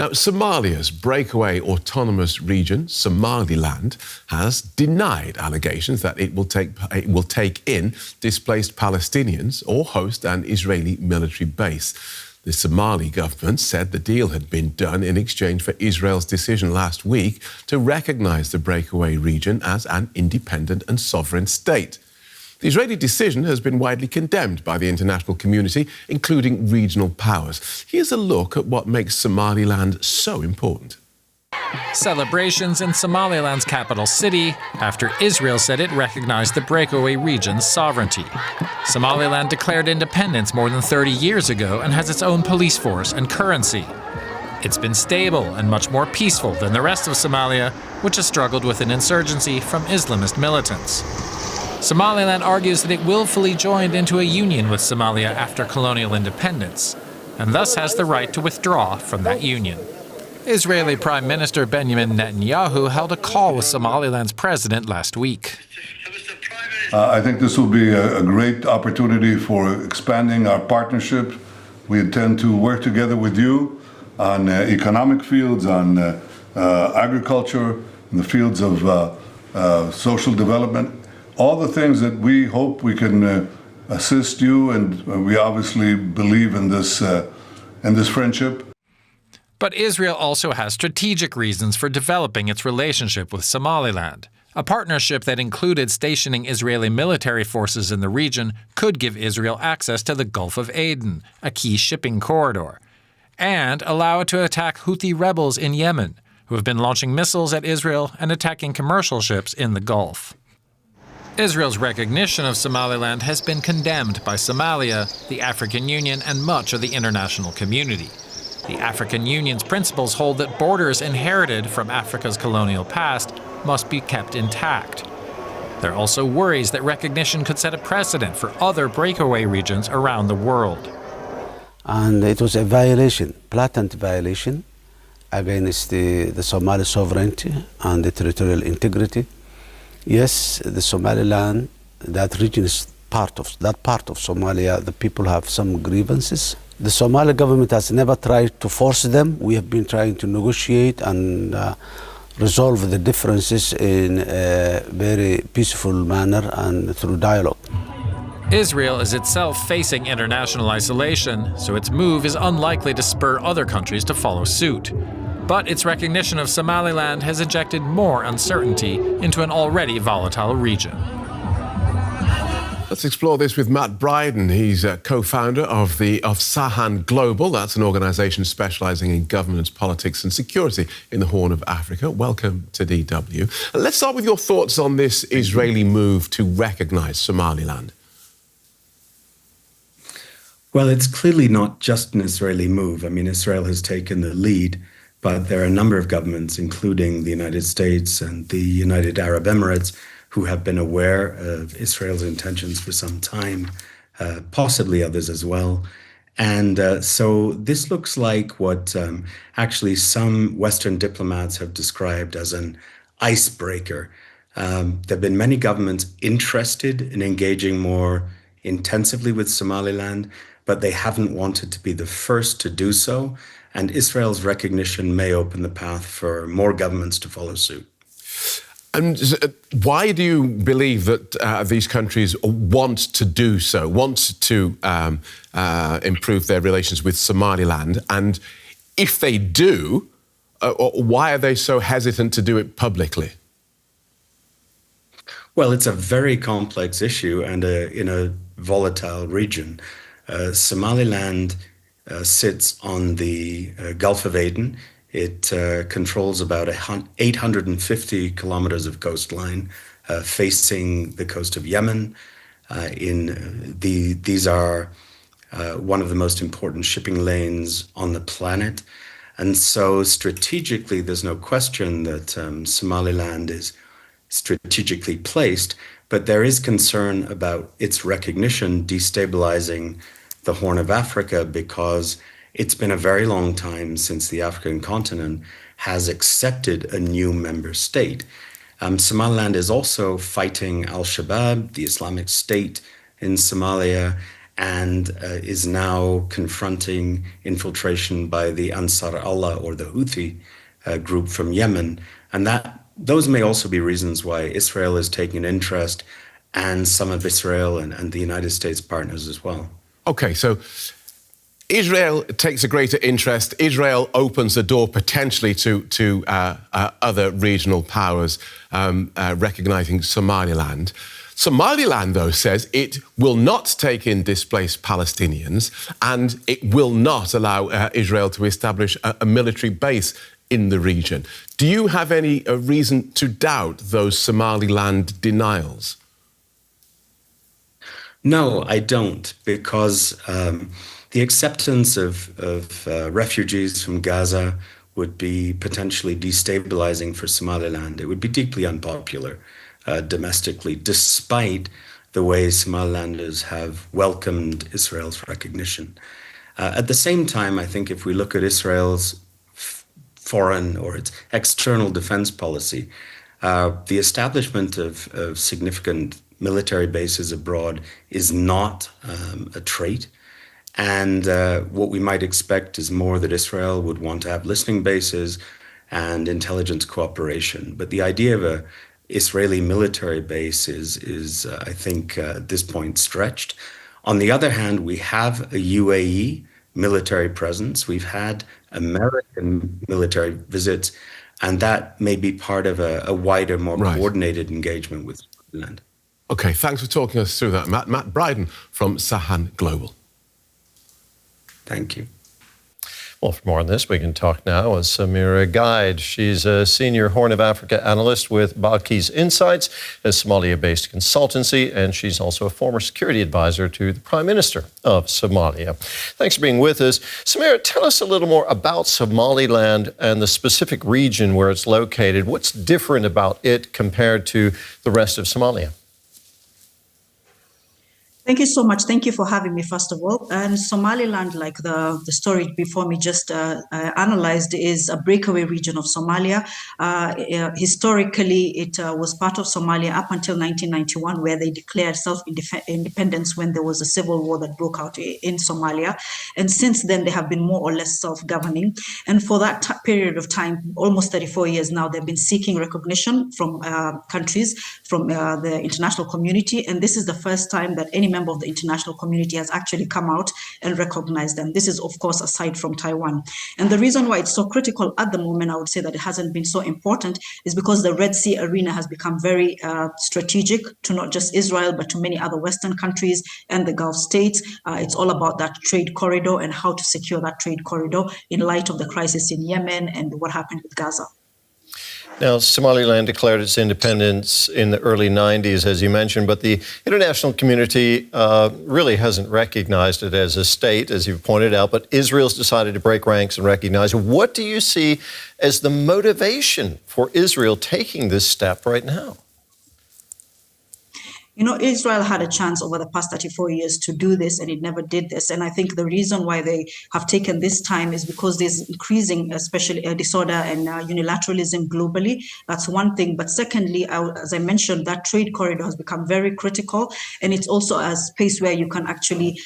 Now, Somalia's breakaway autonomous region, Somaliland, has denied allegations that it will take in displaced Palestinians or host an Israeli military base. The Somali government said the deal had been done in exchange for Israel's decision last week to recognise the breakaway region as an independent and sovereign state. The Israeli decision has been widely condemned by the international community, including regional powers. Here's a look at what makes Somaliland so important. Celebrations in Somaliland's capital city after Israel said it recognized the breakaway region's sovereignty. Somaliland declared independence more than 30 years ago and has its own police force and currency. It's been stable and much more peaceful than the rest of Somalia, which has struggled with an insurgency from Islamist militants. Somaliland argues that it willfully joined into a union with Somalia after colonial independence, and thus has the right to withdraw from that union. Israeli Prime Minister Benjamin Netanyahu held a call with Somaliland's president last week. I think this will be a great opportunity for expanding our partnership. We intend to work together with you on economic fields, on agriculture, in the fields of social development. All the things that we hope we can assist you, and we obviously believe in this friendship. But Israel also has strategic reasons for developing its relationship with Somaliland. A partnership that included stationing Israeli military forces in the region could give Israel access to the Gulf of Aden, a key shipping corridor, and allow it to attack Houthi rebels in Yemen, who have been launching missiles at Israel and attacking commercial ships in the Gulf. Israel's recognition of Somaliland has been condemned by Somalia, the African Union, and much of the international community. The African Union's principles hold that borders inherited from Africa's colonial past must be kept intact. There are also worries that recognition could set a precedent for other breakaway regions around the world. And it was a violation, blatant violation, against the Somali sovereignty and the territorial integrity. Yes, the Somaliland, that region is part of Somalia. The people have some grievances. The Somali government has never tried to force them. We have been trying to negotiate and resolve the differences in a very peaceful manner and through dialogue. Israel is itself facing international isolation, so its move is unlikely to spur other countries to follow suit. But its recognition of Somaliland has injected more uncertainty into an already volatile region. Let's explore this with Matt Bryden. He's a co-founder of Sahan Global. That's an organisation specialising in governance, politics and security in the Horn of Africa. Welcome to DW. Let's start with your thoughts on this Israeli move to recognise Somaliland. Well, it's clearly not just an Israeli move. I mean, Israel has taken the lead, but there are a number of governments, including the United States and the United Arab Emirates, who have been aware of Israel's intentions for some time, possibly others as well. And so this looks like what actually some Western diplomats have described as an icebreaker. There have been many governments interested in engaging more intensively with Somaliland, but they haven't wanted to be the first to do so. And Israel's recognition may open the path for more governments to follow suit. And why do you believe that these countries want to do so, want to improve their relations with Somaliland? And if they do, why are they so hesitant to do it publicly? Well, it's a very complex issue and in a volatile region. Somaliland sits on the Gulf of Aden. It controls about 850 kilometers of coastline facing the coast of Yemen. These are one of the most important shipping lanes on the planet. And so strategically, there's no question that Somaliland is strategically placed, but there is concern about its recognition destabilizing the Horn of Africa, because it's been a very long time since the African continent has accepted a new member state. Somaliland is also fighting al-Shabaab, the Islamic State in Somalia, and is now confronting infiltration by the Ansar Allah or the Houthi group from Yemen. And those may also be reasons why Israel is taking an interest, and some of Israel and the United States partners as well. Okay, so Israel takes a greater interest. Israel opens the door potentially to other regional powers recognizing Somaliland. Somaliland, though, says it will not take in displaced Palestinians, and it will not allow Israel to establish a military base in the region. Do you have any reason to doubt those Somaliland denials? No, I don't, because the acceptance of refugees from Gaza would be potentially destabilizing for Somaliland. It would be deeply unpopular domestically, despite the way Somalilanders have welcomed Israel's recognition. At the same time, I think if we look at Israel's foreign or its external defense policy, the establishment of significant military bases abroad is not a trait. And what we might expect is more that Israel would want to have listening bases and intelligence cooperation. But the idea of a Israeli military base is I think, at this point stretched. On the other hand, we have a UAE military presence. We've had American military visits, and that may be part of a wider, more coordinated engagement with Somaliland. Okay, thanks for talking us through that, Matt. Matt Bryden from Sahan Global. Thank you. Well, for more on this, we can talk now with Samira Gaid. She's a senior Horn of Africa analyst with Balkis Insights, a Somalia-based consultancy, and she's also a former security advisor to the Prime Minister of Somalia. Thanks for being with us. Samira, tell us a little more about Somaliland and the specific region where it's located. What's different about it compared to the rest of Somalia? Thank you so much. Thank you for having me, first of all. And Somaliland, like the story before me just analyzed, is a breakaway region of Somalia. Historically, it was part of Somalia up until 1991, where they declared self-independence when there was a civil war that broke out in Somalia. And since then, they have been more or less self-governing. And for that period of time, almost 34 years now, they've been seeking recognition from countries, from the international community. And this is the first time that any member of the international community has actually come out and recognized them. This is, of course, aside from Taiwan. And the reason why it's so critical at the moment, I would say that it hasn't been so important, is because the Red Sea arena has become very strategic to not just Israel, but to many other Western countries and the Gulf states. It's all about that trade corridor and how to secure that trade corridor in light of the crisis in Yemen and what happened with Gaza. Now, Somaliland declared its independence in the early 90s, as you mentioned, but the international community really hasn't recognized it as a state, as you've pointed out, but Israel's decided to break ranks and recognize it. What do you see as the motivation for Israel taking this step right now? You know, Israel had a chance over the past 34 years to do this, and it never did this. And I think the reason why they have taken this time is because there's increasing, especially disorder and unilateralism globally. That's one thing. But secondly, as I mentioned, that trade corridor has become very critical. And it's also a space where you can actually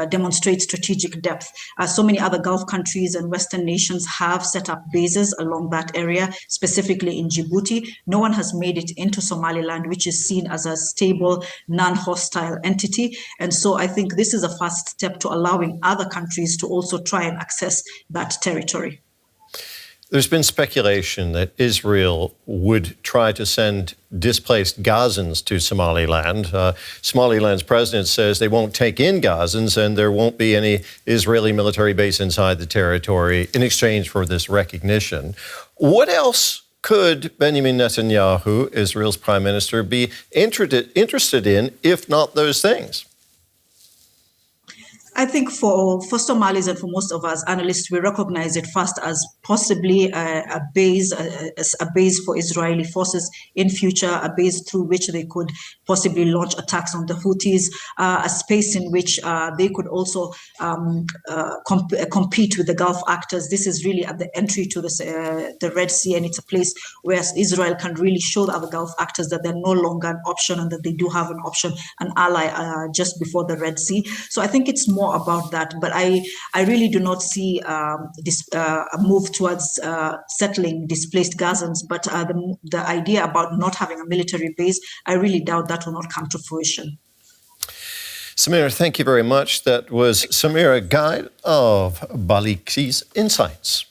demonstrate strategic depth. So many other Gulf countries and Western nations have set up bases along that area, specifically in Djibouti. No one has made it into Somaliland, which is seen as a stable, non-hostile entity. And so I think this is a first step to allowing other countries to also try and access that territory. There's been speculation that Israel would try to send displaced Gazans to Somaliland. Somaliland's president says they won't take in Gazans and there won't be any Israeli military base inside the territory in exchange for this recognition. What else could Benjamin Netanyahu, Israel's prime minister, be interested in, if not those things? I think for Somalis and for most of us analysts, we recognize it first as possibly a base for Israeli forces in future, a base through which they could possibly launch attacks on the Houthis, a space in which they could also compete with the Gulf actors. This is really at the entry to the Red Sea, and it's a place where Israel can really show the other Gulf actors that they're no longer an option and that they do have an option, an ally just before the Red Sea. So I think it's more about that, but I really do not see a move towards settling displaced Gazans, but the idea about not having a military base, I really doubt that will not come to fruition. Samira, thank you very much. That was Samira Gaid of Balkis Insights.